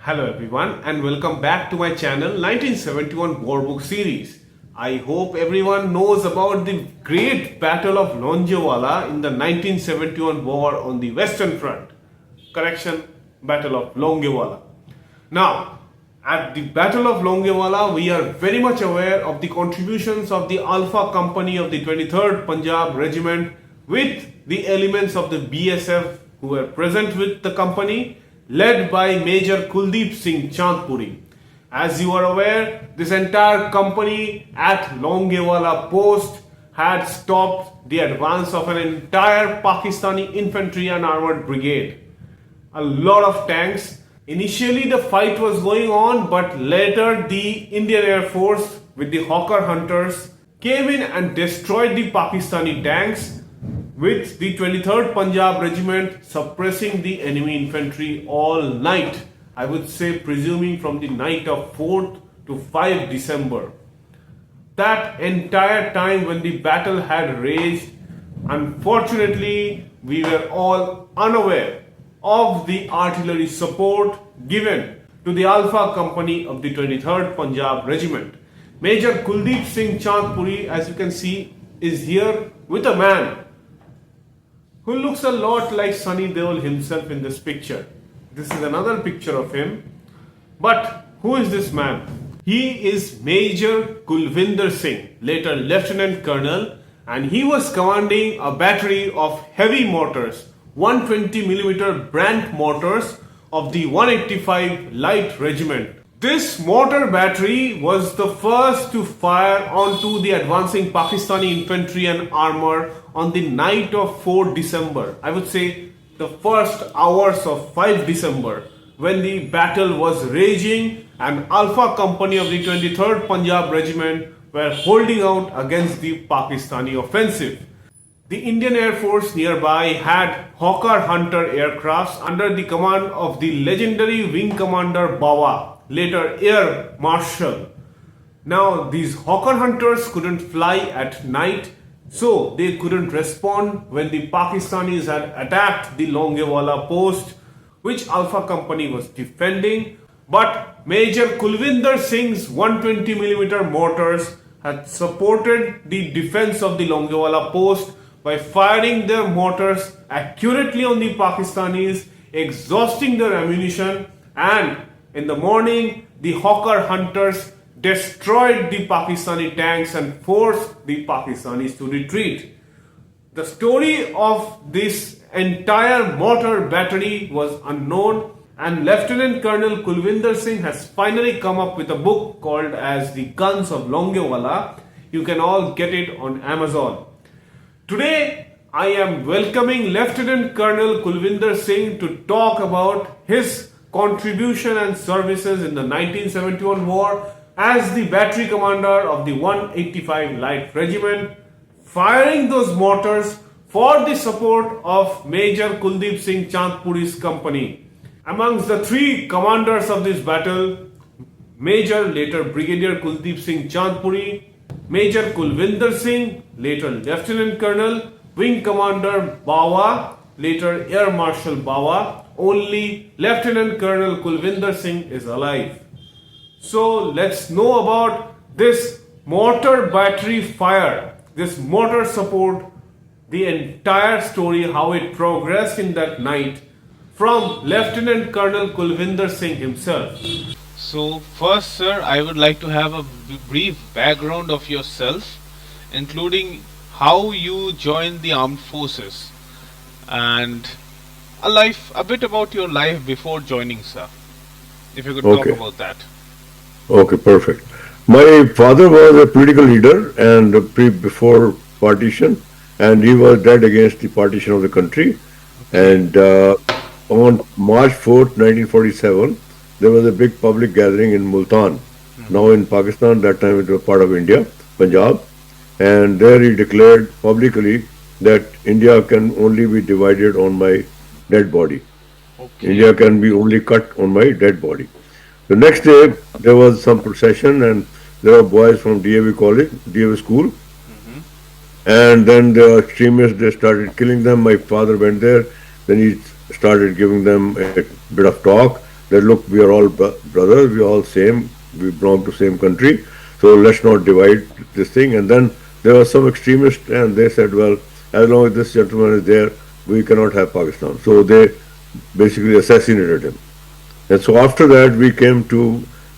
Hello everyone and welcome back to my channel 1971 War Book series. I hope everyone knows about the great Battle of Longewala in the 1971 war on the Western Front. Correction, Battle of Longewala. Now, at the Battle of Longewala, we are very much aware of the contributions of the Alpha Company of the 23rd Punjab Regiment with the elements of the BSF who were present with the company, led by Major Kuldeep Singh Chandpuri. As you are aware, this entire company at Longewala post had stopped the advance of an entire Pakistani infantry and armored brigade. A lot of tanks. Initially the fight was going on, but later the Indian Air Force with the Hawker Hunters came in and destroyed the Pakistani tanks, with the 23rd Punjab Regiment suppressing the enemy infantry all night. I would say presuming from the night of 4th to 5 December. That entire time when the battle had raged, unfortunately we were all unaware of the artillery support given to the Alpha Company of the 23rd Punjab Regiment. Major Kuldeep Singh Chandpuri, as you can see, is here with a man who looks a lot like Sunny Deol himself in this picture. This is another picture of him. But who is this man? He is Major Kulvinder Singh, later Lieutenant Colonel, and he was commanding a battery of heavy mortars, 120mm Brandt mortars of the 185 Light Regiment. This mortar battery was the first to fire onto the advancing Pakistani infantry and armor on the night of 4 December. I would say the first hours of 5 December, when the battle was raging and Alpha Company of the 23rd Punjab Regiment were holding out against the Pakistani offensive. The Indian Air Force nearby had Hawker Hunter aircrafts under the command of the legendary Wing Commander Bawa, later Air Marshal. Now, these Hawker Hunters couldn't fly at night, so they couldn't respond when the Pakistanis had attacked the Longewala post, which Alpha Company was defending. But Major Kulvinder Singh's 120mm mortars had supported the defense of the Longewala post by firing their mortars accurately on the Pakistanis, exhausting their ammunition, and in the morning the Hawker Hunters destroyed the Pakistani tanks and forced the Pakistanis to retreat. The story of this entire mortar battery was unknown, and Lieutenant Colonel Kulvinder Singh has finally come up with a book called as The Guns of Longewala. You can all get it on Amazon. Today, I am welcoming Lieutenant Colonel Kulvinder Singh to talk about his contribution and services in the 1971 war as the battery commander of the 185 Light Regiment, firing those mortars for the support of Major Kuldeep Singh Chandpuri's company. Amongst the three commanders of this battle, Major later Brigadier Kuldeep Singh Chandpuri, Major Kulvinder Singh, later Lieutenant Colonel, Wing Commander Bawa, later Air Marshal Bawa, only Lieutenant Colonel Kulvinder Singh is alive. So let's know about this mortar battery fire, this mortar support, the entire story, how it progressed in that night from Lieutenant Colonel Kulvinder Singh himself. So first, sir, I would like to have a brief background of yourself, including how you joined the armed forces and a bit about your life before joining, sir. If you could talk about that. Okay, perfect. My father was a political leader and before partition, and he was dead against the partition of the country. And on March 4th, 1947, there was a big public gathering in Multan, now in Pakistan. That time it was part of India, Punjab, and there he declared publicly that India can only be divided on my dead body. India can be only cut on my dead body. The next day there was some procession, and there were boys from DAV college, DAV school, and then the extremists, they started killing them. My father went there, then he started giving them a bit of talk. that look, we are all brothers, we are all same, we belong to same country, so let's not divide this thing. And then there were some extremists, and they said, well, as long as this gentleman is there, we cannot have Pakistan. So they basically assassinated him. And so after that, we came to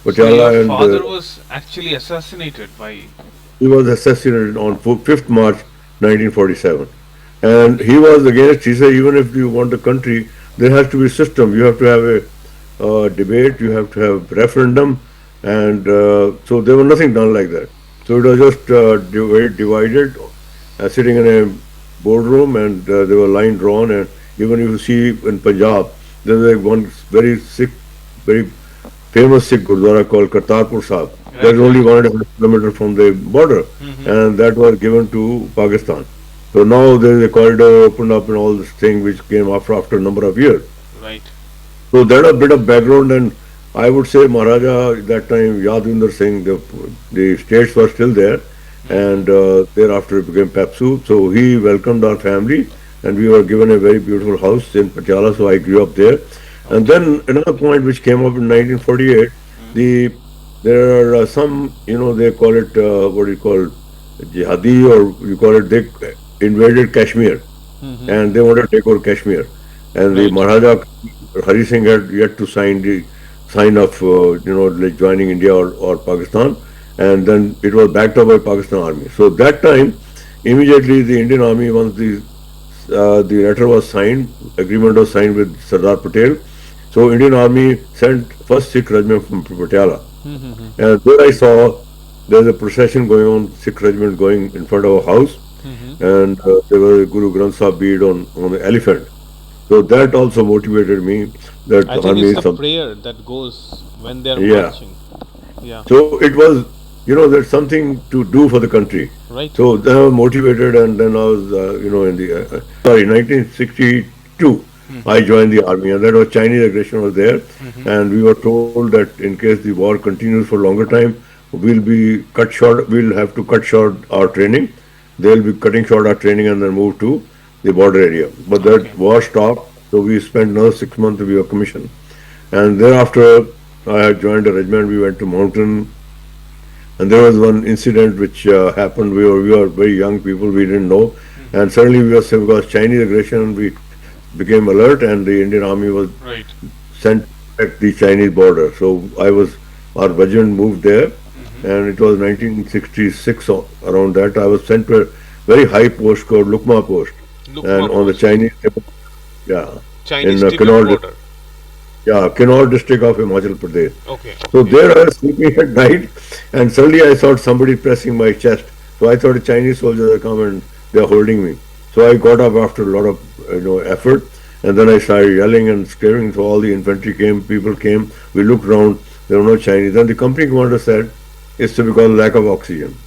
So your Patiala, and father was actually assassinated by. he was assassinated on 5th March 1947. And he was against, he said, even if you want the country, there has to be a system. You have to have a debate, you have to have referendum, and so there was nothing done like that. So it was just divided, sitting in a boardroom, and there were lines drawn. And even if you see in Punjab, there was one very very famous Sikh Gurdwara called Kartarpur Sahib. That is only 1.5 kilometers from the border, and that was given to Pakistan. So now there is a corridor opened up and all this thing which came after a number of years. Right. So that a bit of background, and I would say Maharaja at that time, Yadvinder Singh, the states were still there, and thereafter it became Pepsu. So he welcomed our family, and we were given a very beautiful house in Patiala, so I grew up there. And then another point which came up in 1948, there are some, they call it, what do you call, jihadi, or you call it, they invaded Kashmir, and they wanted to take over Kashmir. And the Maharaja Hari Singh had yet to sign of like joining India or Pakistan, and then it was backed up by Pakistan Army. So that time, immediately the Indian Army, once the letter was signed, agreement was signed with Sardar Patel. So Indian Army sent first Sikh regiment from Patiala, and there I saw there's a procession going on, Sikh regiment going in front of a house, and there was a Guru Granth Sahib bead on the elephant. So that also motivated me that I think army it's is the some, prayer that goes when they're yeah. marching. Yeah. So it was, there's something to do for the country. Right. So then I was motivated, and then I was, in the, 1962, I joined the army, and that was Chinese aggression was there, and we were told that in case the war continues for longer time, we'll have to cut short our training. They'll be cutting short our training and then move to the border area. But that war stopped, so we spent another 6 months to be a commission. And thereafter, I had joined a regiment, we went to mountain, and there was one incident which happened. We were very young people, we didn't know, and suddenly because Chinese aggression, we became alert, and the Indian Army was Right. sent at the Chinese border. So our regiment moved there, and it was 1966 around that. I was sent to a very high post called Lukma Post, Lukma and on the Post. Chinese, yeah, Chinese in Tibet Kinnaur, border. Kinnaur district of Himachal Pradesh. Okay. So there I was sleeping at night, and suddenly I saw somebody pressing my chest. So I thought a Chinese soldiers had come and they're holding me. So I got up after a lot of effort, and then I started yelling and screaming. So all the infantry came, people came. We looked around, there were no Chinese. Then the company commander said, "It's because of lack of oxygen."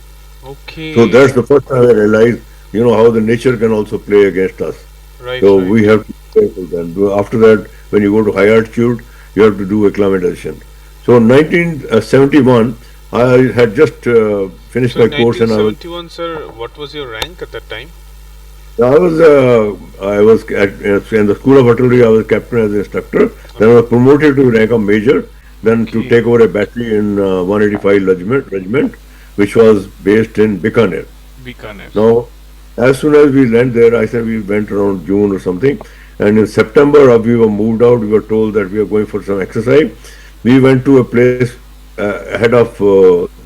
Okay. So that's the first time I realized, how the nature can also play against us. Right. So right. we have to be careful then. After that, when you go to high altitude, you have to do acclimatization. So in 1971, I had just finished So my course, and I was 1971, sir, what was your rank at that time? I was in the School of Artillery. I was captain as an instructor. Then I was promoted to rank of major. Then to take over a battery in 185 regiment, which was based in Bikaner. Bikaner. Now, as soon as we landed there, I said we went around June or something, and in September we were moved out. We were told that we are going for some exercise. We went to a place ahead of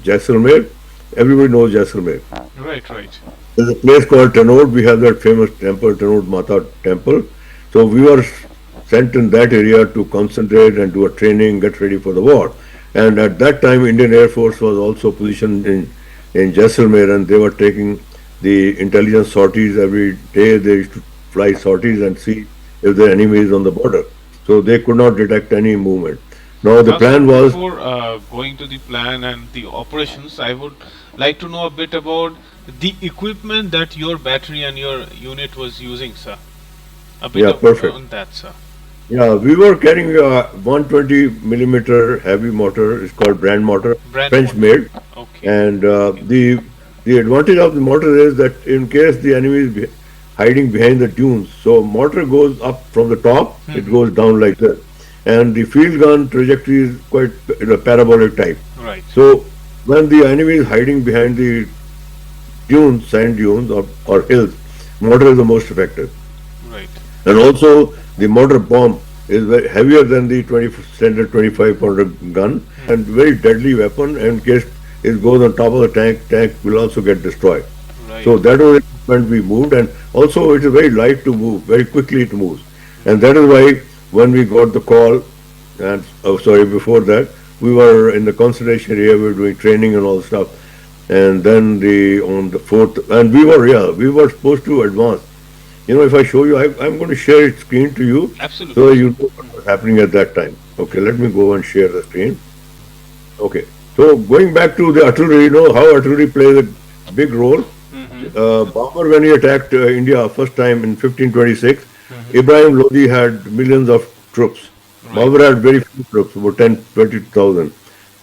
Jaisalmer. Everybody knows Jaisalmer. Right. Right. There's a place called Tanod. We have that famous temple, Tanod Mata temple. So we were sent in that area to concentrate and do a training, get ready for the war. And at that time, Indian Air Force was also positioned in Jaisalmer, and they were taking the intelligence sorties every day. They used to fly sorties and see if the enemy is on the border. So they could not detect any movement. Now the Now, plan sir, was, before going to the plan and the operations, I would like to know a bit about the equipment that your battery and your unit was using, sir. A bit Yeah, perfect. on that, sir. yeah, we were carrying a 120 millimeter heavy mortar. It's called Brandt mortar, Brandt French mortar. made. Okay. And the advantage of the mortar is that in case the enemy is hiding behind the dunes, so mortar goes up from the top, it goes down like that. and the field gun trajectory is quite parabolic type. Right. So when the enemy is hiding behind the dunes, sand dunes or hills, mortar is the most effective. Right. And also the mortar bomb is very heavier than the standard 25 pounder gun and very deadly weapon. And in case it goes on top of the tank will also get destroyed. Right. So that was when we moved, and also it is very light to move, very quickly it moves. And that is why when we got the call, and before that, we were in the concentration area, we were doing training and all stuff. And then on the 4th, and we were supposed to advance. If I show you, I'm going to share its screen to you Absolutely. so you know what was happening at that time. Okay, let me go and share the screen. Okay, so going back to the artillery, how artillery plays a big role. Babur, when he attacked India first time in 1526, Ibrahim Lodi had millions of troops. Right. Babur had very few troops, about 20,000.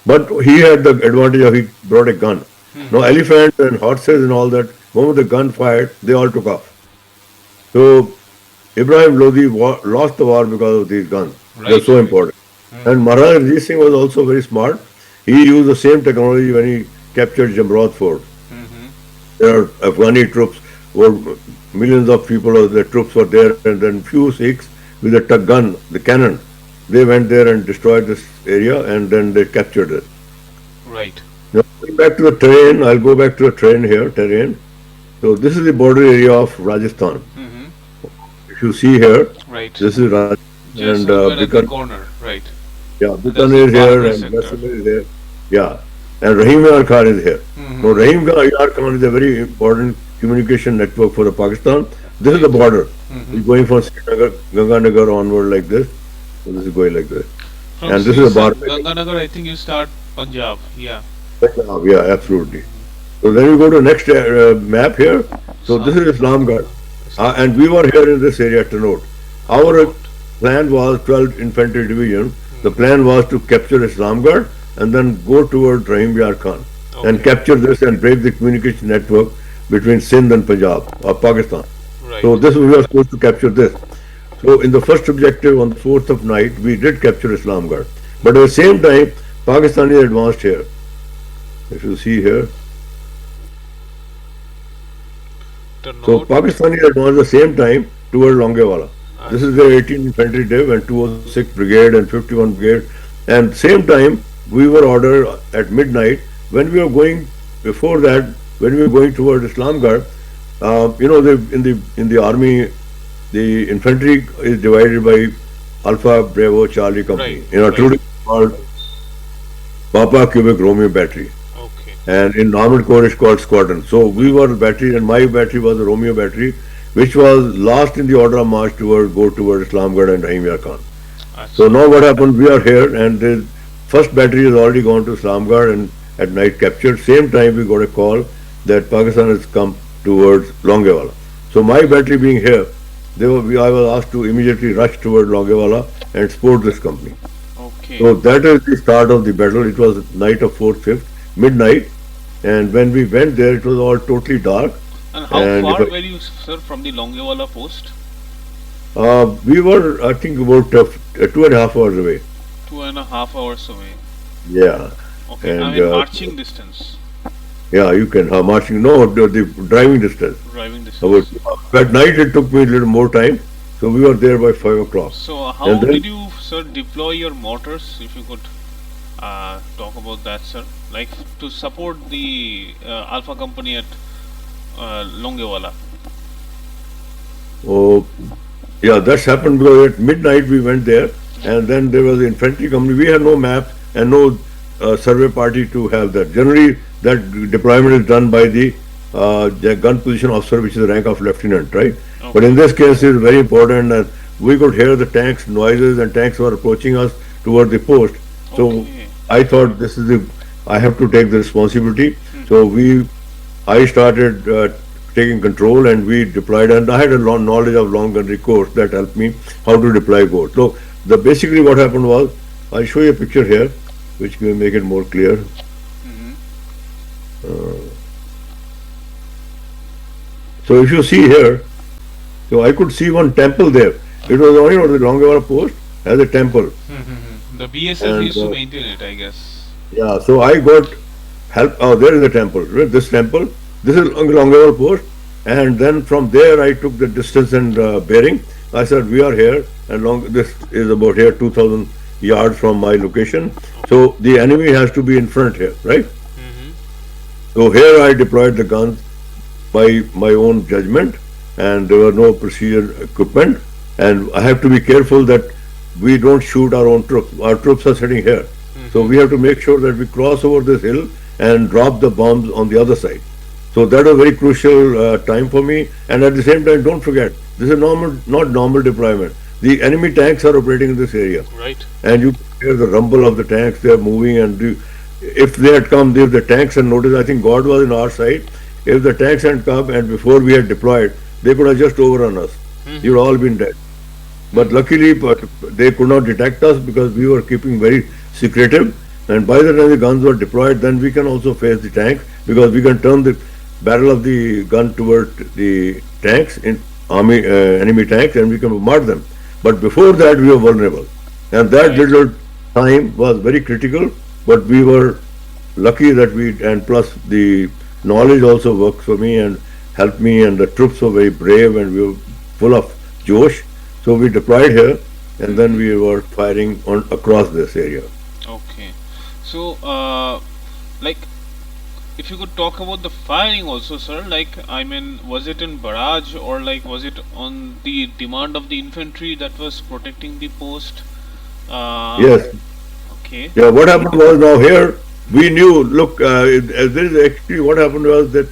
But he had the advantage of he brought a gun. Now elephants and horses and all that, when the gun fired, they all took off. So Ibrahim Lodi lost the war because of these guns. They're Right. so important. And Maharaj Ranjit Singh was also very smart. He used the same technology when he captured Jamrod Fort. There are Afghani troops, were millions of people, the troops were there, and then few Sikhs with a gun, the cannon, they went there and destroyed this area, and then they captured it. Right. Now, going back to the terrain, I'll go back to the terrain. So this is the border area of Rajasthan. If you see here, Right. this is Rajasthan, Just and over at the Bikaner, corner. Right. Bikaner is here, Parliament and Center. Jaisalmer is here. Yeah, and Rahim Yar Khan is here. Now, Rahim Yar Khan is a very important communication network for the Pakistan. This is the border. It's going from Srinagar, Ganganagar onward like this. So this is going like this. From And this is the border. Ganganagar, I think you start Punjab. Yeah. Yeah, absolutely. So then we go to next map here. So this is Islamgarh. And we were here in this area, Tanote. Our plan was 12th Infantry Division. The plan was to capture Islamgarh and then go toward Rahim Yar Khan and capture this and break the communication network between Sindh and Punjab or Pakistan. Right. So this we were supposed to capture this. So in the first objective on the 4th of night, we did capture Islamgarh. But at the same time, Pakistani advanced here. If you see here. So Pakistani advanced at the same time toward Longewala. This is their 18th Infantry Div and 206 Brigade and 51 Brigade. And same time, we were ordered at midnight when we were going, before that, when we were going toward Islamgarh, in the army, the infantry is divided by Alpha, Bravo, Charlie company. Right, In artillery, called Papa Cubic Romeo battery. Okay. And in Armored Corps it's called squadron. So we were the battery, and my battery was the Romeo battery, which was last in the order of march go toward Islamgarh and Rahim Yar Khan. So now what happened, we are here, and the first battery has already gone to Islamgarh and at night captured. Same time we got a call that Pakistan has come towards Longewala. So my battery being here, I was asked to immediately rush toward Longewala and support this company. Okay. So that is the start of the battle. It was night of 4th, 5th, midnight, and when we went there, it was all totally dark. And how and far were you, sir, from the Longewala post? We were, I think, about 2.5 hours away. 2.5 hours away. Yeah. Okay. And, I mean, marching distance. Yeah, you can marching. No, the driving distance. Driving distance. At night it took me a little more time, so we were there by 5 o'clock. So how And then- did you, sir, deploy your mortars? If you could talk about that, sir. Like to support the Alpha Company at Longewala. Oh, yeah, that's happened because at midnight we went there, and then there was the infantry company. We had no map and no survey party to have that. Generally, that deployment is done by the gun position officer, which is the rank of lieutenant, right? Okay. But in this case, it's very important that we could hear the tanks noises, and tanks were approaching us toward the post. So Okay. I thought I have to take the responsibility. So I started taking control, and we deployed, and I had a long knowledge of long gunnery course that helped me how to deploy boats. So basically what happened was, I'll show you a picture here, which will make it more clear. So if you see here, so I could see one temple there. It was only on the Longewala post, as a temple. The BSF And used to maintain it, I guess. yeah, so I got help. Oh, there is a temple. Right? This temple. This is Longewala post. And then from there, I took the distance and bearing. I said, we are here, and this is about here, 2,000 yards from my location. So the enemy has to be in front here, right? So here I deployed the guns by my own judgment, and there were no procedure equipment. And I have to be careful that we don't shoot our own troops. Our troops are sitting here. So we have to make sure that we cross over this hill and drop the bombs on the other side. So that was a very crucial time for me. And at the same time, don't forget, this is not normal deployment. The enemy tanks are operating in this area. Right. And you hear the rumble of the tanks, they are moving. And if they had come, if the tanks had noticed, I think God was on our side. If the tanks had come and before we had deployed, they could have just overrun us. You would all been dead. But luckily, they could not detect us because we were keeping very secretive. And by the time the guns were deployed, then we can also face the tanks because we can turn the barrel of the gun toward the tanks, in enemy tanks, and we can bombard them. But before that, we were vulnerable. And that little time was very critical, but we were lucky that and plus the knowledge also worked for me and helped me, and the troops were very brave and we were full of josh. So we deployed here, and then we were firing on across this area. Okay. So, like, if you could talk about the firing also, sir, like, I mean, was it in barrage or like was it on the demand of the infantry that was protecting the post? Yes. Okay. Yeah, what happened was now here, we knew, look, this is actually what happened was that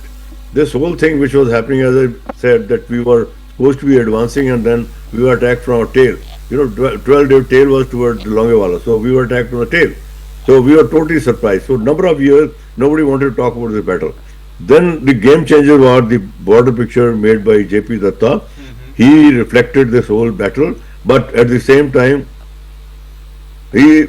this whole thing which was happening, as I said, that we were supposed to be advancing and then we were attacked from our tail. 12-day tail was towards Longewala, so we were attacked from the tail. So we were totally surprised. So number of years, nobody wanted to talk about this battle. Then the game changer was the border picture made by J.P. Datta. He reflected this whole battle, but at the same time, he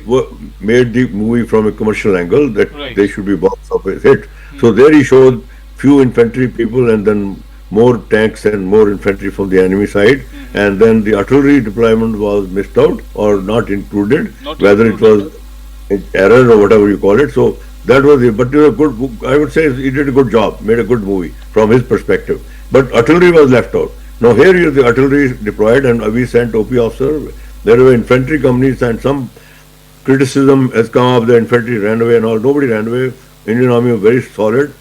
made the movie from a commercial angle that they should be box office hit. So there he showed few infantry people and then more tanks and more infantry from the enemy side. And then the artillery deployment was missed out or not included, whether it was error or whatever you call it. So that was it. But it was a good, I would say he did a good job, made a good movie from his perspective. But artillery was left out. Now here is the artillery deployed and we sent OP officer. There were infantry companies and some criticism has come up, the infantry ran away and all. Nobody ran away. Indian Army was very solid.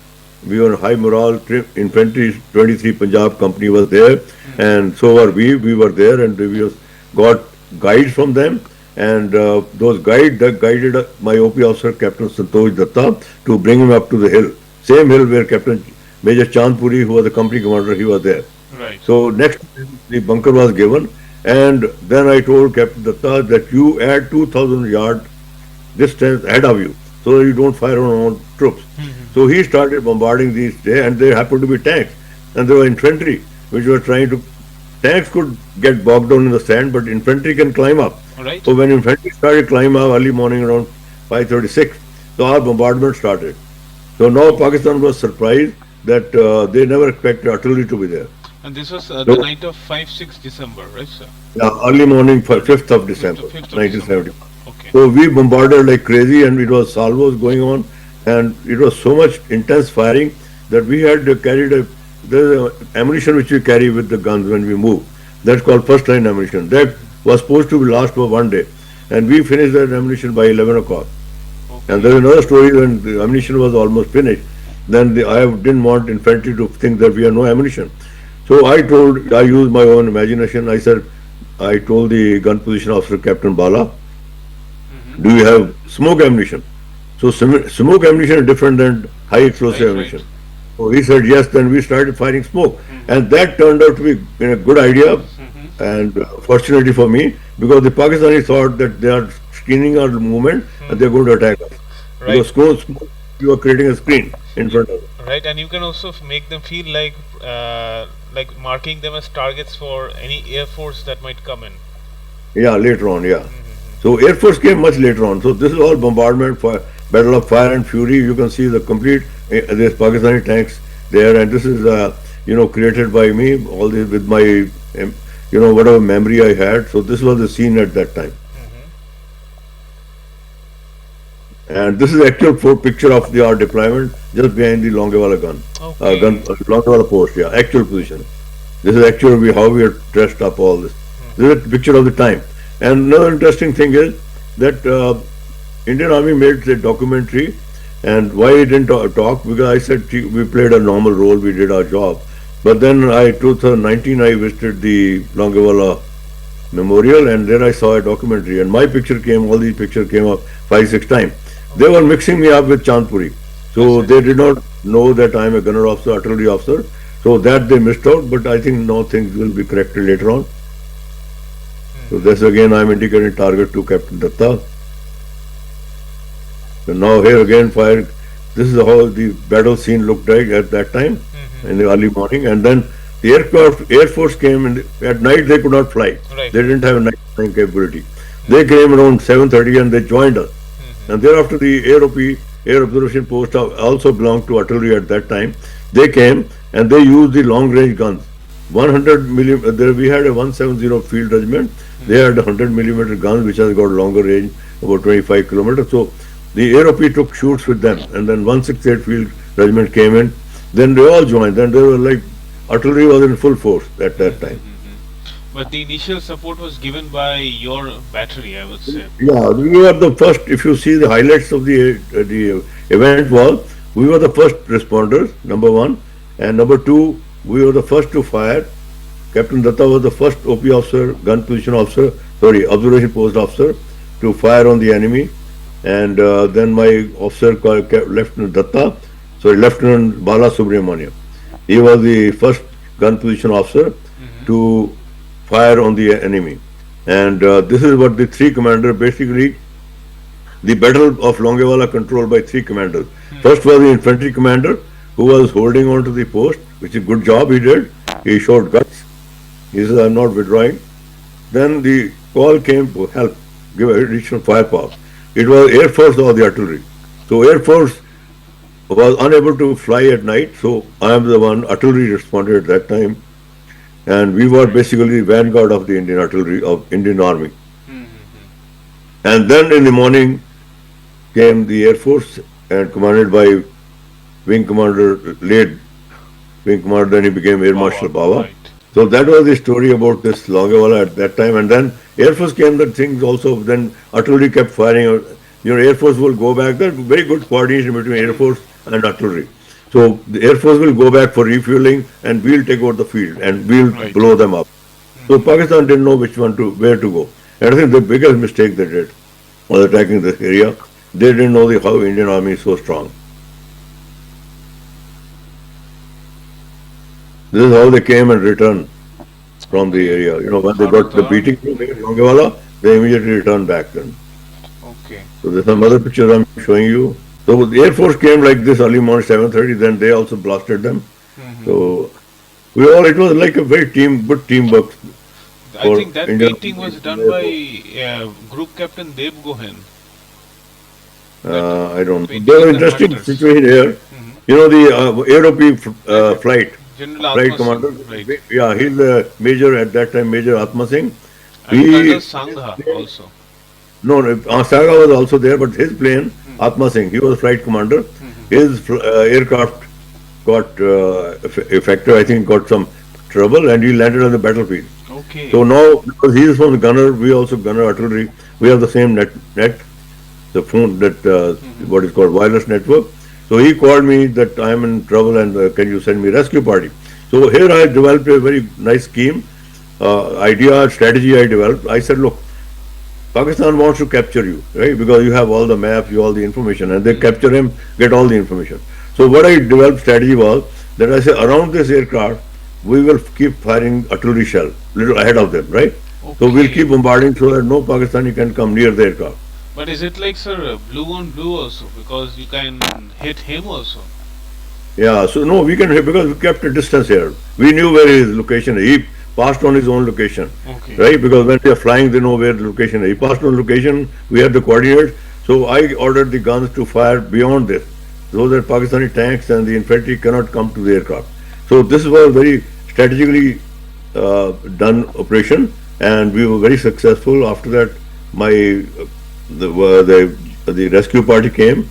We were high morale. Infantry 23 Punjab company was there, and so were we. We were there, and we got guides from them. And those guides that guided my OP officer, Captain Santosh Datta, to bring him up to the hill. Same hill where Captain Major Chandpuri, who was the company commander, he was there. Right. So next, the bunker was given. And then I told Captain Datta that you add 2,000 yard distance ahead of you so that you don't fire on our own troops. So he started bombarding these there, and there happened to be tanks. And there were infantry which were trying to, tanks could get bogged down in the sand, but infantry can climb up. Right. So when infantry started climbing up early morning around 5:36, so our bombardment started. So now Pakistan was surprised that they never expected artillery to be there. And this was the night of 5-6 December, right, sir? Yeah, early morning, 5th of December, 5th of 1970. Okay. So we bombarded like crazy, and it was salvos going on, and it was so much intense firing that we had carried there's ammunition which we carry with the guns when we move. That's called first line ammunition. That was supposed to be last for one day, and we finished that ammunition by 11 o'clock. Okay. And there's another story when the ammunition was almost finished. Then I didn't want infantry to think that we have no ammunition. So I used my own imagination. I told the gun position officer, Captain Bala, do you have smoke ammunition? So smoke ammunition is different than high explosive ammunition. Right. So he said yes, then we started firing smoke. And that turned out to be a good idea, and fortunately for me, because the Pakistanis thought that they are screening our movement and they're going to attack us. Right. Because smoke, you are creating a screen in front of us. Right, and you can also make them feel like marking them as targets for any air force that might come in. Yeah, later on, yeah. So Air Force came much later on. So this is all bombardment, Battle of Fire and Fury. You can see the complete, there's Pakistani tanks there, and this is, created by me, all this with my, whatever memory I had. So this was the scene at that time. And this is actual picture of our deployment just behind the Longewala Okay. Longewala post, yeah, actual position. This is actually how we are dressed up all this. This is a picture of the time. And another interesting thing is that Indian Army made a documentary, and why I didn't talk, because I said we played a normal role, we did our job. But then 2019, I visited the Longewala Memorial, and there I saw a documentary, and my picture came, all these pictures came up 5, 6 times. They were mixing me up with Chandpuri. So they did not know that I am a gunner officer, artillery officer. So that they missed out, but I think now things will be corrected later on. So that's again I am indicating target to Captain Datta. So now here again fire. This is how the battle scene looked like at that time in the early morning, and then the Air Force came at night. They could not fly. Right. They didn't have night flying capability. They came around 7:30 and they joined us. And thereafter the Air Observation Post also belonged to artillery at that time. They came and they used the long range guns. 100 millimeter. We had a 170 Field Regiment. They had 100 millimeter guns which has got longer range, about 25 kilometers. So the AROP took shoots with them, and then 168 Field Regiment came in. Then they all joined. Then they were like artillery was in full force at that time. But the initial support was given by your battery, I would say. Yeah, we were the first. If you see the highlights of the event was, we were the first responders, number one, and number two, we were the first to fire. Captain Datta was the first OP officer, gun position officer, sorry, observation post officer, to fire on the enemy. And then my officer called Lieutenant Datta, sorry, Lieutenant Bala Subramaniam. He was the first gun position officer to fire on the enemy. And this is what the three commanders, basically, the Battle of Longewala controlled by three commanders. First was the infantry commander, who was holding on to the post, which is a good job he did. He showed guts. He said, I'm not withdrawing. Then the call came to help, give additional firepower. It was Air Force or the artillery. So Air Force was unable to fly at night, so I am the one, artillery responded at that time. And we were basically the vanguard of the Indian artillery, of Indian Army. And then in the morning came the Air Force, and commanded by Wing Commander, late Wing Commander, then he became Air Marshal Bawa. Right. So that was the story about this Longewala at that time. And then Air Force came, that things also, then artillery kept firing. Air Force will go back. There's very good coordination between Air Force and artillery. So the Air Force will go back for refueling, and we'll take over the field and we'll blow them up. So Pakistan didn't know where to go. And I think the biggest mistake they did was attacking this area. They didn't know how Indian Army is so strong. This is how they came and returned from the area. When they got the beating from Longewala, they immediately returned back then. Okay. So there's some other pictures I'm showing you. So the Air Force came like this early morning 7:30, then they also blasted them. So it was like a very good teamwork. I think that painting was done by Group Captain Dev Gohen. I don't know. Painting There was of an the interesting monitors. situation here. The AROP flight General Atma commander. Singh, right. Yeah, he's the major at that time, Major Atma Singh. And Colonel Sangha also. No, Saga was also there, but his plane, Atma Singh, he was flight commander. His aircraft got affected, I think got some trouble, and he landed on the battlefield. Okay. So now, because he is from the gunner, we also gunner artillery, we have the same net, the phone, what is called wireless network. So he called me that I am in trouble and can you send me rescue party. So here I developed a very nice scheme, strategy I developed. I said, look, Pakistan wants to capture you, right? Because you have all the maps, you all the information, and they capture him, get all the information. So what I developed strategy was that I said around this aircraft, we will keep firing artillery shell, little ahead of them, right? So we'll keep bombarding so that no Pakistani can come near the aircraft. But is it like, sir, blue on blue also? Because you can hit him also. Yeah, so no, we can, because we kept a distance here. We knew where his location is. He passed on his own location, Okay. right? Because when they are flying, they know where the location is. He passed on location, we had the coordinates. So I ordered the guns to fire beyond this, so that Pakistani tanks and the infantry cannot come to the aircraft. So this was very strategically done operation, and we were very successful. After that, the the rescue party came,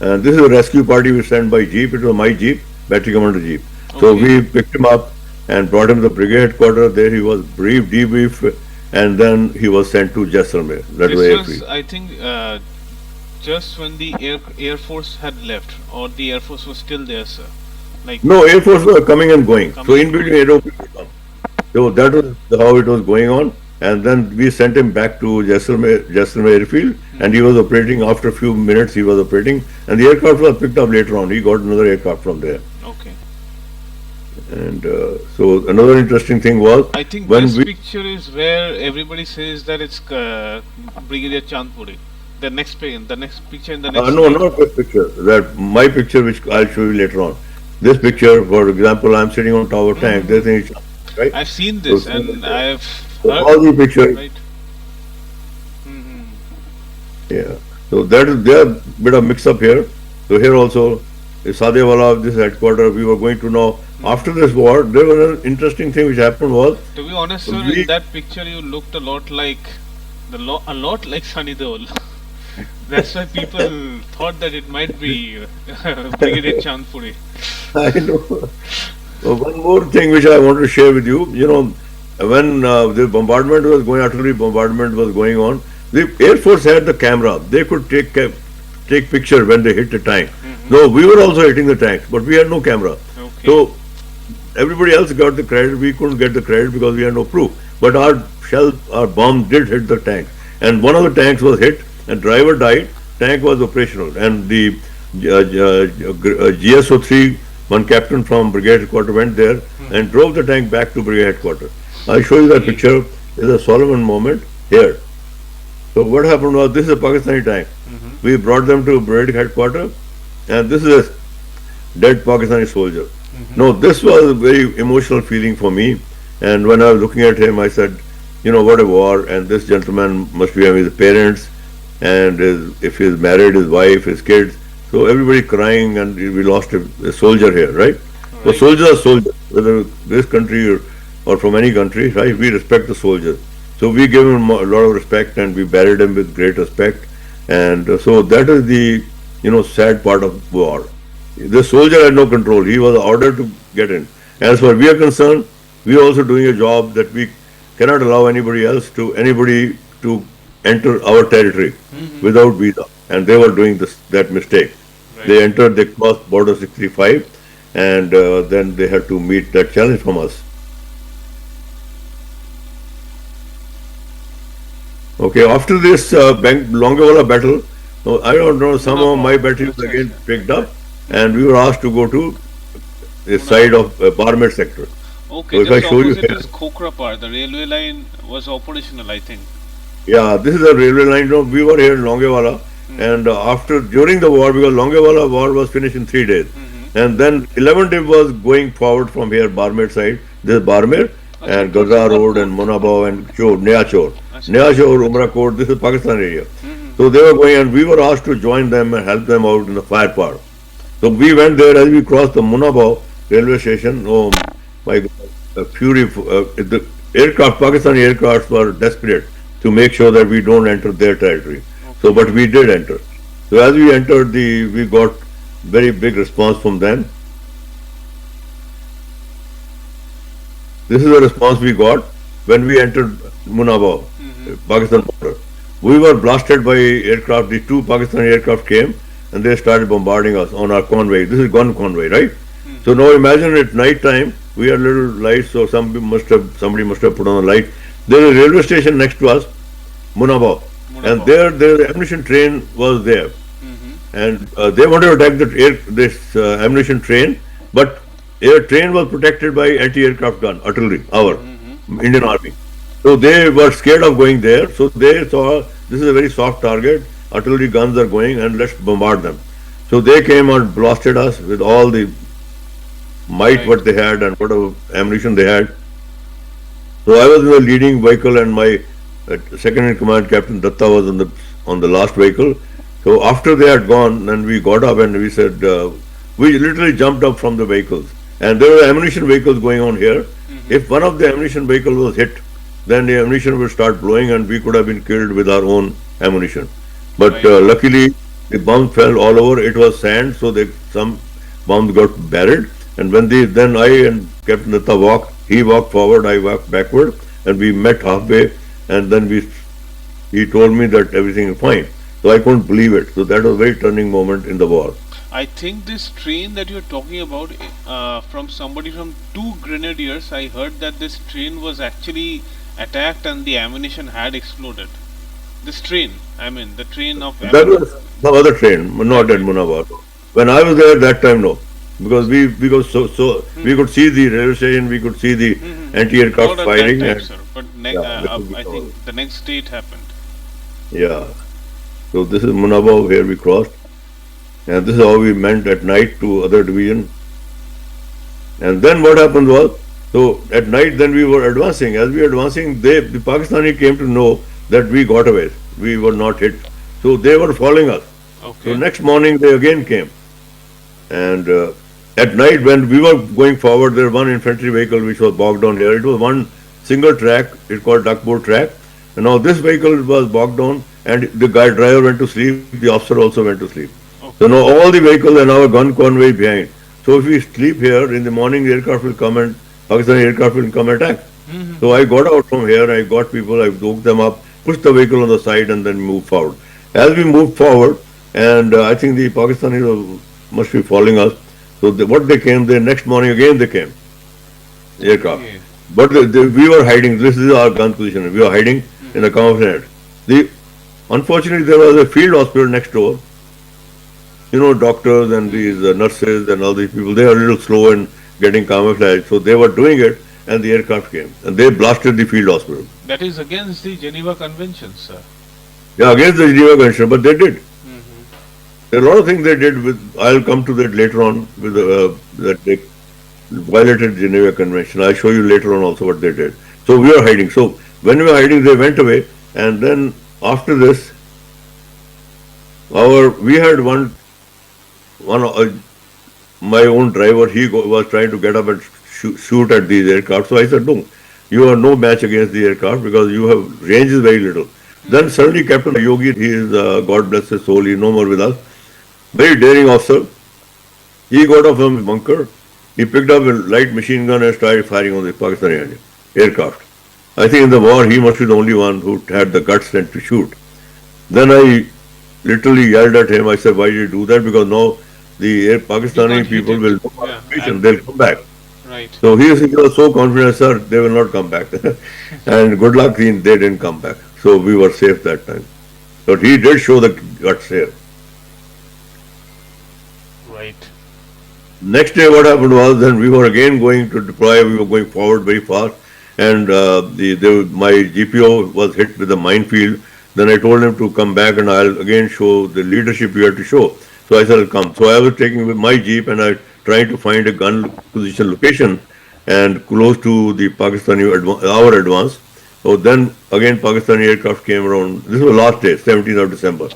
and this is a rescue party we sent by jeep. It was my jeep, battery commander jeep. So Okay. we picked him up and brought him to the brigade headquarters. There he was briefed, debriefed, and then he was sent to Jaisalmer. That was This was, airfield. I think, just when the Air Force had left, or the Air Force was still there, sir. Like, No, Air Force was coming and going. So Coming in and between aeroplanes would come. So that was how it was going on. And then we sent him back to Jaisalmer airfield, and he was operating. After a few minutes, he was operating, and the aircraft was picked up later on. He got another aircraft from there. okay. And so another interesting thing was I think when this we picture is where everybody says that it's Brigadier Chandpuri. The next picture in the next. no, slide. not this picture. That my picture, which I'll show you later on. This picture, for example, I'm sitting on top of tank. This thing is right. I've seen this, So- and I've So heard. all the pictures, Right. Hmm. yeah. So that is there a bit of mix up here. So here also, Sadewala, this headquarters, we were going to know. After this war, there was an interesting thing which happened was To be honest, sir, We- in that picture you looked a lot like a lot like Sunny Deol. That's why people thought that it might be Brigadier Chandpuri. I know. So one more thing which I want to share with you, when the bombardment was going, artillery bombardment was going on, the Air Force had the camera. They could take picture when they hit the tank. No, we were also hitting the tanks, but we had no camera. Okay. So everybody else got the credit. We couldn't get the credit because we had no proof. But our bomb did hit the tank, and one of the tanks was hit, and driver died. Tank was operational, and the GSO-3, one captain from brigade headquarters went there and drove the tank back to brigade headquarters. I'll show you that picture. It's a Solomon moment here. So what happened was, this is a Pakistani tank. We brought them to brigade headquarters, and this is a dead Pakistani soldier. No, this was a very emotional feeling for me. And when I was looking at him, I said, what a war. And this gentleman must be having his parents, and if he's married, his wife, his kids. So everybody crying, and we lost a soldier here, right? So Right. soldiers are soldiers, whether this country or from any country, right? We respect the soldiers. So we gave him a lot of respect, and we buried him with great respect. And so that is the, sad part of war. The soldier had no control. He was ordered to get in. As far as we are concerned, we are also doing a job that we cannot allow anybody to enter our territory without visa. And they were doing that mistake. Right. They entered, they crossed border 65, and then they had to meet that challenge from us. Okay, after this Longewala battle, I don't know, somehow my battery was again picked up, and we were asked to go to the side of Barmet sector. Okay, So if I just show you opposite here- is Khokrapar. The railway line was operational, I think. Yeah, this is a railway line. We were here in Longewala, and during the war, because Longewala war was finished in 3 days, and then 11 days was going forward from here, Barmet side. This is Barmet, and Gaza Road, and Munabao, and Nea Chor. Nea Chor, Umrakot, this is Pakistan area. So they were going, and we were asked to join them and help them out in the firepower. So we went there. As we crossed the Munabao railway station, oh my God, the fury, the Pakistani aircrafts were desperate to make sure that we don't enter their territory. So, but we did enter. So as we entered, we got very big response from them. This is the response we got when we entered Munabao, Pakistan border. We were blasted by aircraft. The two Pakistani aircraft came, and they started bombarding us on our convoy. This is gun convoy, right? So now imagine at night time, we had little lights, so somebody must have put on a light. There is a railway station next to us, Munabao, and there the ammunition train was there, and they wanted to attack this ammunition train, but their train was protected by anti-aircraft gun, artillery, our Indian Army. So they were scared of going there, so they saw this is a very soft target, artillery guns are going, and let's bombard them. So they came and blasted us with all the might what they had and whatever ammunition they had. So I was in the leading vehicle, and my second in command, Captain Datta, was on the last vehicle. So after they had gone, then we got up and we said, we literally jumped up from the vehicles, and there were ammunition vehicles going on here. If one of the ammunition vehicles was hit, then the ammunition would start blowing, and we could have been killed with our own ammunition. But Right. luckily, the bomb fell all over. It was sand, so some bombs got buried. And when then I and Captain Datta walked, he walked forward, I walked backward, and we met halfway. And then he told me that everything is fine. So I couldn't believe it. So that was a very turning moment in the war. I think this train that you're talking about, from somebody from two grenadiers, I heard that this train was actually attacked and the ammunition had exploded. This train, I mean, the train of That was some other train, not right, at right. Munawar. When I was there that time, no, because we we could see the railway station, we could see the anti-aircraft Not at that firing, time, and sir, but yeah, I think the next day it happened. yeah. So this is Munawar where we crossed, and this is how we went at night to other division. And then what happened was, so at night then we were advancing. As we were advancing, the Pakistani came to know that we got away. We were not hit. So they were following us. So Okay. next morning they again came. And at night when we were going forward, there was one infantry vehicle which was bogged down here. It was one single track. It's called duckboard track. And now this vehicle was bogged down and the driver went to sleep. The officer also went to sleep. So Okay. now all the vehicles and our gun convoy behind. So if we sleep here, in the morning the aircraft will come and Pakistani aircraft will come and attack. So I got out from here, I got people, I woke them up, pushed the vehicle on the side and then moved forward. As we moved forward, and I think the Pakistanis must be following us. So what they came, the next morning again they came, the aircraft. Okay. But we were hiding, this is our gun position, we were hiding in a camouflage. Unfortunately there was a field hospital next door. You know, doctors and these nurses and all these people, they are a little slow in getting camouflage. So they were doing it and the aircraft came and they blasted the field hospital. That is against the Geneva Convention, sir. Yeah, against the Geneva Convention, but they did. Hmm. There are a lot of things they did with, I'll come to that later on, with that they violated Geneva Convention. I'll show you later on also what they did. So we were hiding. So when we were hiding, they went away. And then after this, we had one my own driver, was trying to get up and shoot at these aircraft. So I said, no, you are no match against the aircraft because you have range is very little. Then suddenly Captain Yogi, he is, God bless his soul, he is no more with us. Very daring officer. He got off from his bunker. He picked up a light machine gun and started firing on the Pakistani aircraft. I think in the war, he must be the only one who had the guts then to shoot. Then I literally yelled at him. I said, why did you do that? Because now the Pakistani got people heated. will Yeah. and they'll come back. Right. So he was so confident, sir, they will not come back. And good luck, they didn't come back. So we were safe that time. But he did show the guts here. Right. Next day what happened was then we were again going to deploy, we were going forward very fast and my GPO was hit with a minefield. Then I told him to come back and I'll again show the leadership you have to show. So I said, I'll come. So I was taking with my jeep and I tried to find a gun position location and close to the Pakistani our advance. So then again Pakistani aircraft came around. This was last day, 17th of December.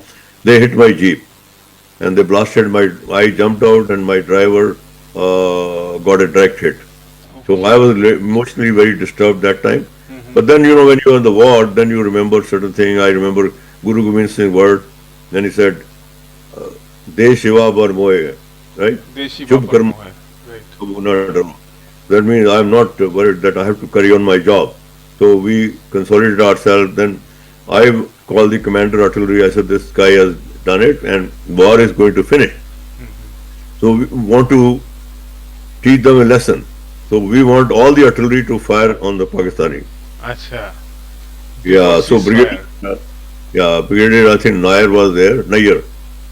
They hit my jeep and they blasted I jumped out and my driver got a direct hit. So I was emotionally very disturbed that time. But then, you know, when you're in the war, then you remember certain things. I remember Guru Gobind Singh's word, when he said, De Shiva Bar Moe, right? Deshi Chub Baba Karma. Moh hai. Right. That means I'm not worried that I have to carry on my job. So we consolidated ourselves. Then I called the commander artillery. I said, this guy has done it and war is going to finish. So we want to teach them a lesson. So we want all the artillery to fire on the Pakistani. Acha. Yeah, so Ceasefire. Brigadier, I think Nair was there, Nair.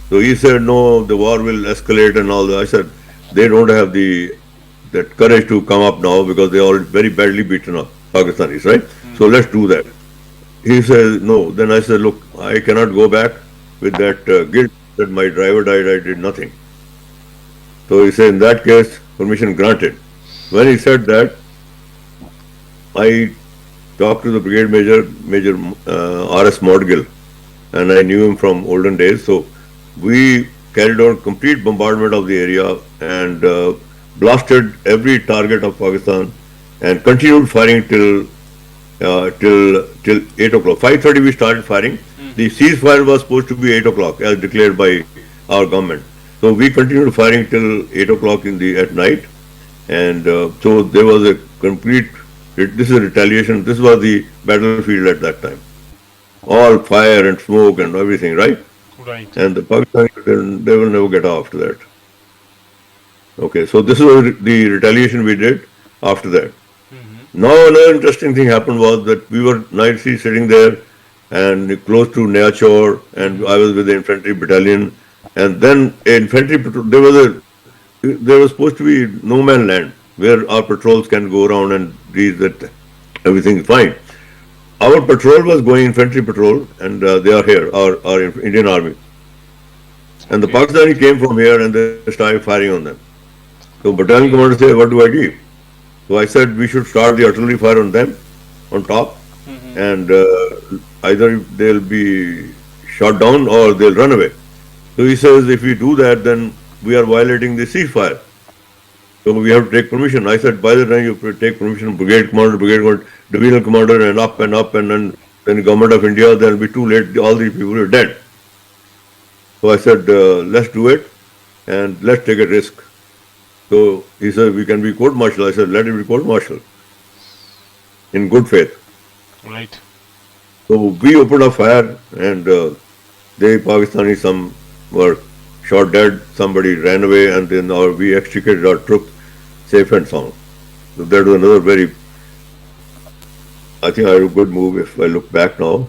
So he said, no, the war will escalate and all that. I said, they don't have that courage to come up now because they are very badly beaten up, Pakistanis, right? So let's do that. He says, no. Then I said, look, I cannot go back with that guilt that my driver died, I did nothing. So he said, in that case, permission granted. When he said that, I talked to the brigade Major R.S. Mordgill, and I knew him from olden days. So we carried out complete bombardment of the area and blasted every target of Pakistan and continued firing till 8 o'clock. 5:30 we started firing The ceasefire was supposed to be 8 o'clock as declared by our government. So we continued firing till 8 o'clock at night. And so there was a complete, this is retaliation. This was the battlefield at that time. All fire and smoke and everything, right? Right. And the Pakistanis, they will never get after that. Okay, so this was the retaliation we did after that. Now another interesting thing happened was that we were nicely sitting there and close to Neachor, and I was with the infantry battalion, and then infantry patrol, there was supposed to be no man land where our patrols can go around and read that everything is fine. Our patrol was going infantry patrol, and they are here, our Indian Army. And the Pakistani came from here and they started firing on them. So battalion commander said, what do I do? So I said we should start the artillery fire on them, on top, and either they'll be shot down or they'll run away. So he says, if we do that, then we are violating the ceasefire. So we have to take permission. I said, by the time you take permission, brigade commander, divisional commander, and up, and then the government of India, then it'll be too late. All these people are dead. So I said, let's do it, and let's take a risk. So he said, we can be court-martial. I said, let it be court-martial in good faith. Right. So we opened a fire, and they, Pakistani, some were shot dead, somebody ran away, and then we extricated our troops safe and sound. So that was another very, I think I had a good move if I look back now.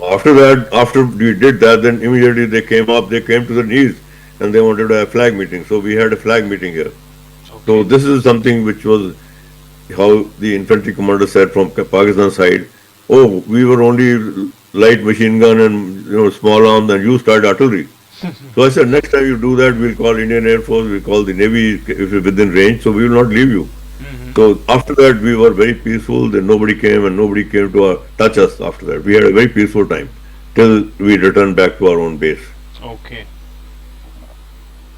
After that, after we did that, then immediately they came to the knees, and they wanted to have flag meeting. So we had a flag meeting here. Okay. So this is something which was how the infantry commander said from Pakistan side, oh, we were only light machine gun and small arms, and you started artillery. So I said, next time you do that, we'll call Indian Air Force, we'll call the Navy if you're within range, so we will not leave you. So after that, we were very peaceful. Then nobody came to touch us after that. We had a very peaceful time till we returned back to our own base. Okay.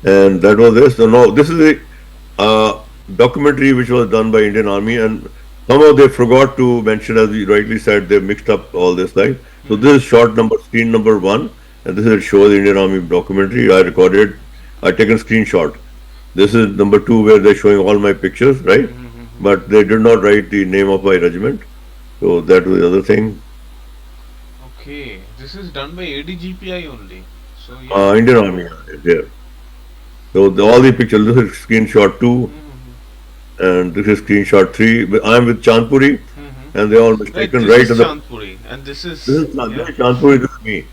And that was this. So now this is a documentary which was done by Indian Army, and somehow they forgot to mention, as you rightly said, they mixed up all this, right? So this is screen number 1, and this is show the Indian Army documentary. I taken screenshot. This is number 2 where they're showing all my pictures, right? But they did not write the name of my regiment. So that was the other thing. Okay. This is done by ADGPI only. So Indian Army is there. So all the pictures, this is screenshot 2, and this is screenshot 3. I am with Chandpuri, and they all mistaken this right is at the. Chandpuri, and this is Chandpuri, this is me.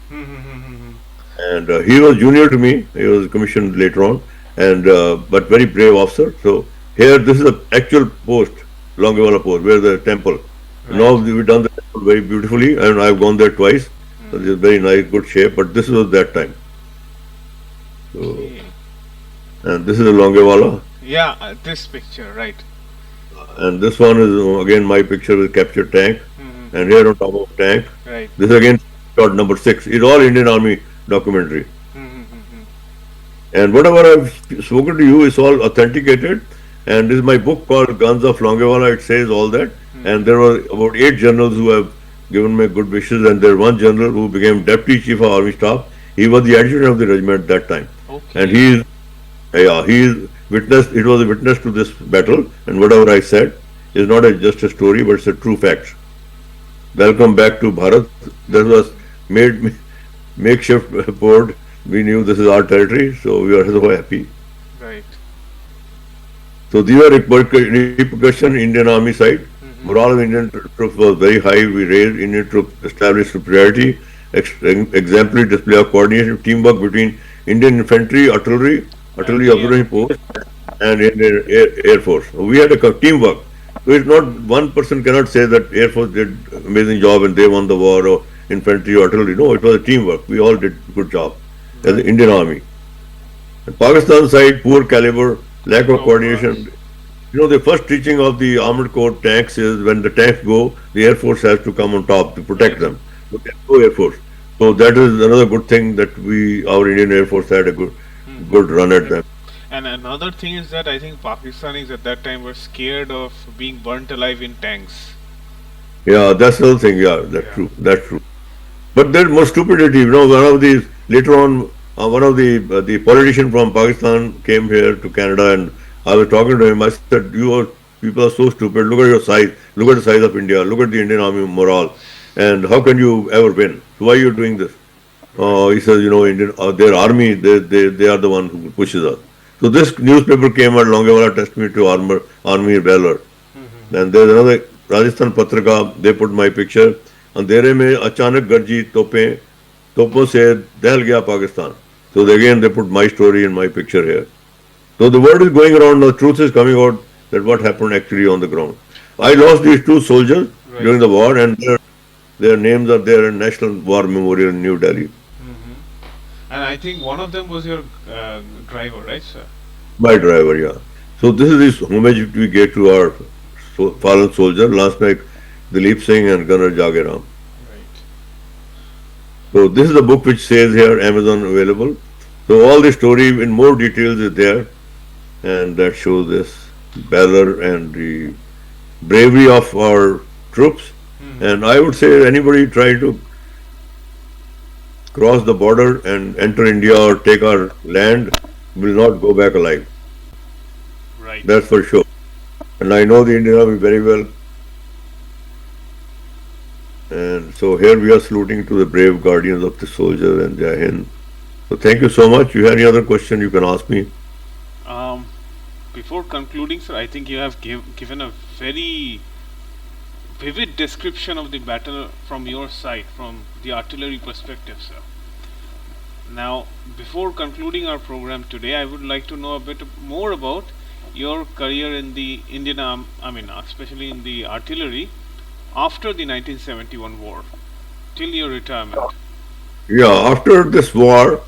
And he was junior to me. He was commissioned later on, and but very brave officer. So here, this is the actual post, Longewala post, where the temple. Right. Now we've done the temple very beautifully, and I've gone there twice. So it's very nice, good shape. But this was that time. So, okay. And this is a Longewala. Yeah, this picture, right. And this one is again my picture with captured tank, and here on top of tank. Right. This is again shot number 6. It's all Indian Army documentary. And whatever I've spoken to you is all authenticated. And this is my book called Guns of Longewala. It says all that. And there were about 8 generals who have given me good wishes, and there's one general who became Deputy Chief of Army Staff. He was the adjutant of the regiment at that time. Okay. And he is witness. It was a witness to this battle, and whatever I said is not just a story, but it's a true fact. Welcome back to Bharat. This was made makeshift board. We knew this is our territory, so we are so happy. Right. So these are repercussions Indian Army side. Morale of Indian troops was very high. We raised Indian troops, established superiority, exemplary display of coordination, teamwork between Indian infantry, artillery observation post, and Indian Air Force. We had a teamwork. So it's not one person cannot say that Air Force did amazing job and they won the war, or infantry or artillery. No, it was a teamwork. We all did good job as the Indian Army. The Pakistan side, poor caliber, lack of coordination. The first teaching of the Armored Corps tanks is when the tanks go, the Air Force has to come on top to protect them. But there's no Air Force. So that is another good thing that our Indian Air Force had a good run at them. And another thing is that I think Pakistanis at that time were scared of being burnt alive in tanks. Yeah, that's the other thing. Yeah, that's true. That's true. But there's more stupidity. One of these later on, one of the politician from Pakistan came here to Canada, and I was talking to him. I said, "You are people are so stupid. Look at your size. Look at the size of India. Look at the Indian Army morale, and how can you ever win? So why are you doing this?" Right. He says, Indian their army, they are the one who pushes us. So this newspaper came at Longewala testimony to army valor. And there's another Rajasthan Patrika, they put my picture. अंधेरे में अचानक गरजी तोपों से दहल गया Pakistan. So again they put my story and my picture here. So the word is going around, the truth is coming out that what happened actually on the ground. I lost these two soldiers Right. during the war, and their names are there in National War Memorial in New Delhi. And I think one of them was your driver, right, sir? My driver, yeah. So this is this homage we gave to our fallen soldier, Lance Naik Dilip Singh and Gunner Jagiram. Right. So this is the book which says here Amazon available. So all the story in more details is there, and that shows this valor and the bravery of our troops. And I would say anybody try to cross the border and enter India or take our land will not go back alive. Right. That's for sure. And I know the Indian Army very well. And so here we are saluting to the brave guardians of the soldier and Jai Hind. So thank you so much. You have any other question you can ask me? Before concluding, sir, I think you have given a very vivid description of the battle from your side, from the artillery perspective, sir. Now, before concluding our program today, I would like to know a bit more about your career in the Indian Army, especially in the artillery, after the 1971 war, till your retirement. Yeah, after this war,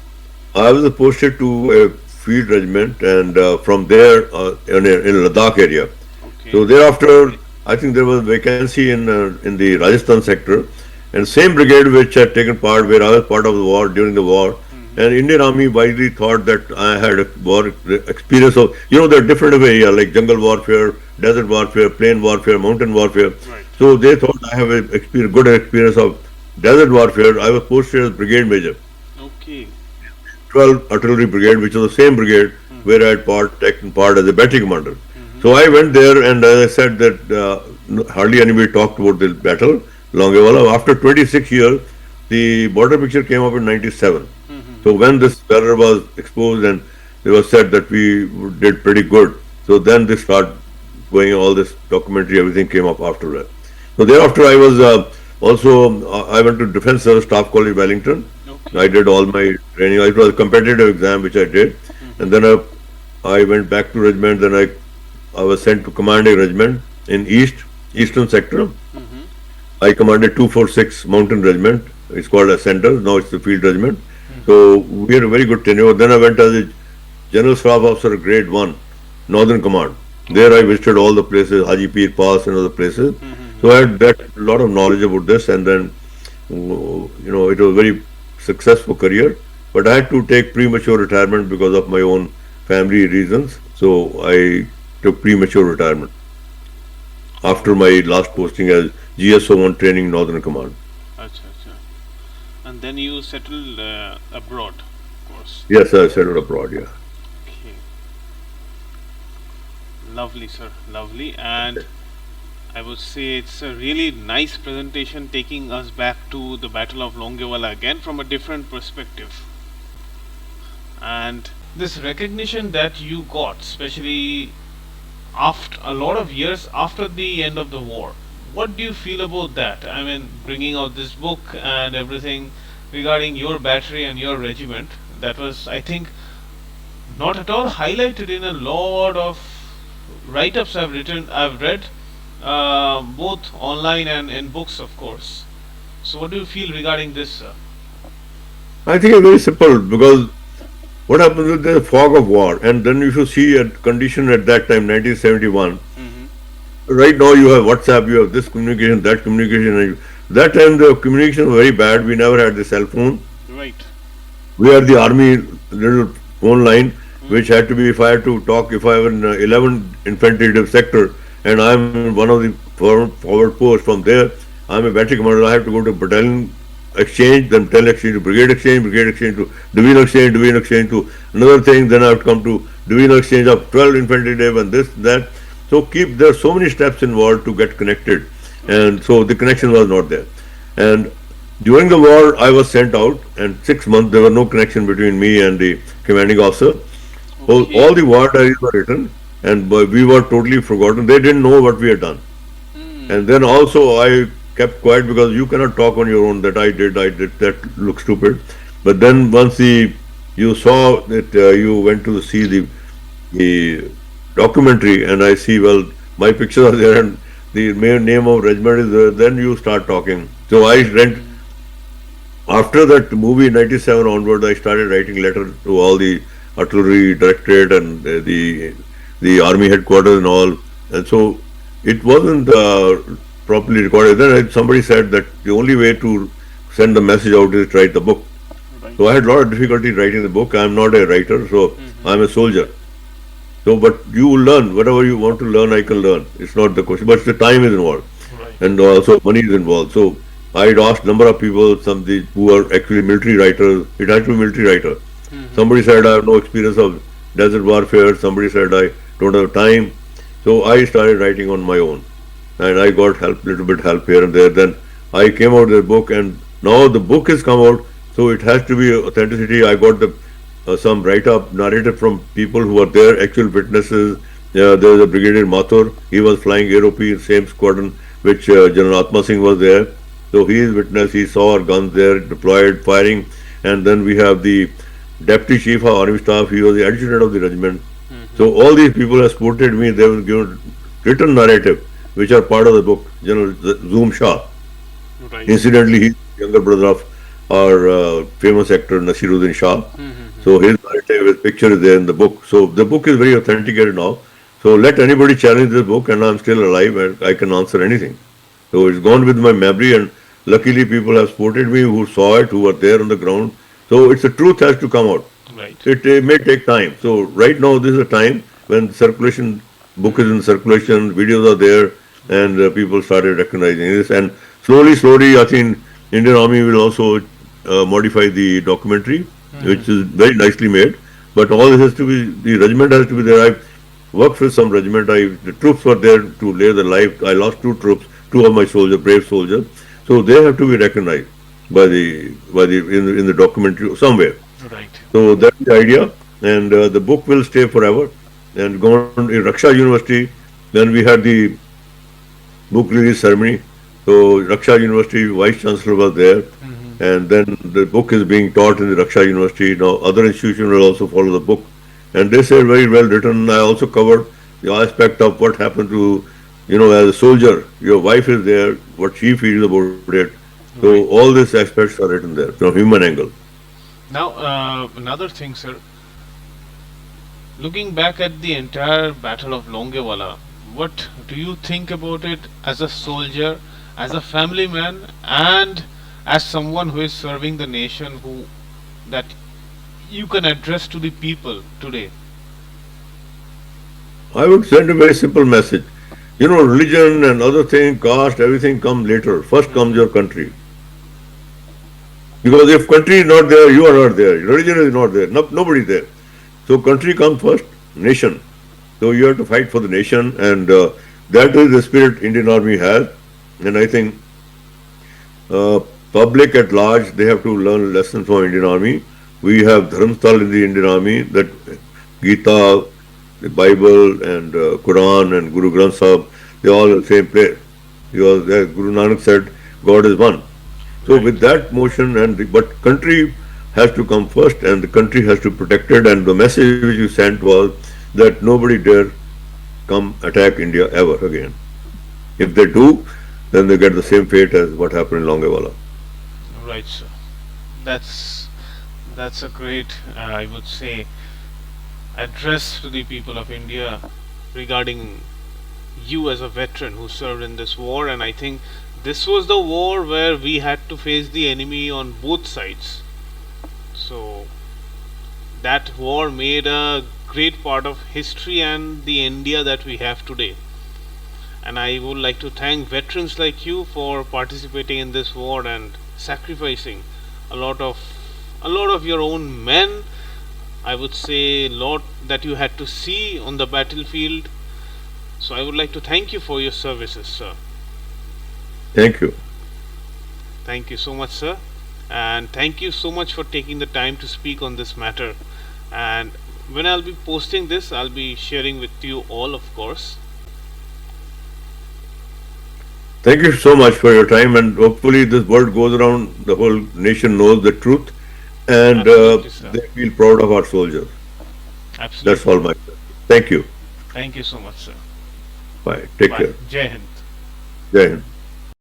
I was posted to a field regiment, and from there in Ladakh area. Okay. So thereafter, I think there was a vacancy in the Rajasthan sector, and same brigade which had taken part, where I was part of the war during the war, and Indian Army wisely thought that I had a war experience of, there are different areas like jungle warfare, desert warfare, plain warfare, mountain warfare. Right. So they thought I have a good experience of desert warfare. I was posted as brigade major, Okay. 12 artillery brigade, which was the same brigade where I had taken part as a battery commander. So I went there, and as I said that hardly anybody talked about the battle, Longewala. After 26 years, the border picture came up in 97. So when this valor was exposed and it was said that we did pretty good, so then they start going, all this documentary, everything came up after that. So thereafter I was I went to Defence Service Staff College, Wellington. Okay. I did all my training. It was a competitive exam which I did, and then I went back to regiment. Then I was sent to command a regiment in Eastern Sector. I commanded 246 Mountain Regiment. It's called a center. Now it's the field regiment. So we had a very good tenure. Then I went as a General Staff Officer, Grade 1, Northern Command. There I visited all the places, Haji Pir Pass and other places. So I had that lot of knowledge about this, and then it was a very successful career. But I had to take premature retirement because of my own family reasons. So I took premature retirement after my last posting as GSO1 training Northern Command. Acha. And then you settled abroad, of course. Yes, I settled abroad, yeah. Okay. Lovely, sir. Lovely. And I would say it's a really nice presentation, taking us back to the Battle of Longewala again from a different perspective. And this recognition that you got, especially after a lot of years after the end of the war, what do you feel about that? I mean, bringing out this book and everything regarding your battery and your regiment, that was, I think, not at all highlighted in a lot of write-ups I've read, both online and in books, of course. So what do you feel regarding this, sir? I think it's very simple, because what happens with the fog of war, and then if you see a condition at that time, 1971, right now you have WhatsApp, you have this communication, that communication. And that time the communication was very bad. We never had the cell phone. Right. We had the army little phone line, which had to be, if I had to talk, if I have an 11 infantry sector and I'm in one of the forward posts, from there I'm a battery commander, I have to go to battalion exchange, then tell exchange to brigade exchange to division exchange to another thing. Then I have to come to division exchange of 12 infantry div and this, that. So there are so many steps involved to get connected. And so the connection was not there. And during the war, I was sent out, and 6 months there was no connection between me and the commanding officer. Okay. All the war diaries were written, and we were totally forgotten. They didn't know what we had done. And then also I kept quiet because you cannot talk on your own that I did, that looks stupid. But then once you saw that you went to see the documentary, and I see, well, my pictures are there and the main name of regiment is there, then you start talking. So I went, after that movie in 97 onward, I started writing letters to all the artillery directorate and the army headquarters and all. And so it wasn't properly recorded. Then somebody said that the only way to send the message out is to write the book. Right. So I had a lot of difficulty writing the book. I am not a writer, so I'm a soldier. So, but you will learn whatever you want to learn. I can learn. It's not the question, but the time is involved, Right. and also money is involved. So I had asked number of people, who are actually military writers. It had to be military writer. Somebody said I have no experience of desert warfare. Somebody said I don't have time. So I started writing on my own, and I got help, little bit help here and there. Then I came out with a book, and now the book has come out. So it has to be authenticity. I got some write-up narrative from people who were there, actual witnesses. There was a Brigadier Mathur. He was flying AOP in same squadron which General Atma Singh was there. So he is witness. He saw our guns there deployed, firing. And then we have the Deputy Chief of Army Staff. He was the adjutant of the regiment. So all these people have supported me. They were given written narrative, which are part of the book. General Zoom Shah. Right. Incidentally, he's the younger brother of our famous actor Nasiruddin Shah. So his narrative, his picture is there in the book. So the book is very authenticated now. So let anybody challenge this book, and I'm still alive and I can answer anything. So it's gone with my memory, and luckily people have supported me who saw it, who were there on the ground. So it's the truth has to come out. Right. It may take time. So right now this is a time when book is in circulation, videos are there, and people started recognizing this. And slowly, I think Indian Army will also modify the documentary, which is very nicely made. But all this has to be, the regiment has to be there. I worked with some regiment. The troops were there to lay their life. I lost two troops, two of my soldiers, brave soldiers. So they have to be recognized in the documentary somewhere. Right. So that's the idea, and the book will stay forever. And gone in Raksha University, then we had the book release ceremony. So Raksha University Vice Chancellor was there, and then the book is being taught in the Raksha University. Now other institutions will also follow the book, and they say very well written. I also covered the aspect of what happened to, as a soldier, your wife is there, what she feels about it. So all these aspects are written there from human angle. Now, another thing, sir. Looking back at the entire Battle of Longewala, what do you think about it as a soldier, as a family man, and as someone who is serving the nation, that you can address to the people today? I would send a very simple message. Religion and other things, caste, everything come later. First comes your country. Because if country is not there, you are not there. Religion is not there. Nobody is there. So country comes first, nation. So you have to fight for the nation, and that is the spirit Indian Army has. And I think public at large, they have to learn lessons from Indian Army. We have Dharamstal in the Indian Army, that Gita, the Bible and Quran and Guru Granth Sahib, they all in the same place. Because Guru Nanak said, God is one. So with that motion, but country has to come first, and the country has to protect it. And the message which you sent was that nobody dare come attack India ever again. If they do, then they get the same fate as what happened in Longewala. Right, sir. That's a great, I would say, address to the people of India regarding you as a veteran who served in this war. And I think this was the war where we had to face the enemy on both sides. So that war made a great part of history and the India that we have today. And I would like to thank veterans like you for participating in this war and sacrificing a lot of your own men. I would say lot that you had to see on the battlefield. So I would like to thank you for your services, sir. Thank you. Thank you so much, sir. And thank you so much for taking the time to speak on this matter. And when I'll be posting this, I'll be sharing with you all, of course. Thank you so much for your time, and hopefully this word goes around, the whole nation knows the truth, and Absolutely, sir. they feel proud of our soldiers. Absolutely. That's all, my friend. Thank you. Thank you so much, sir. Bye. Take Bye. care. Jai Hind. Jai Hind.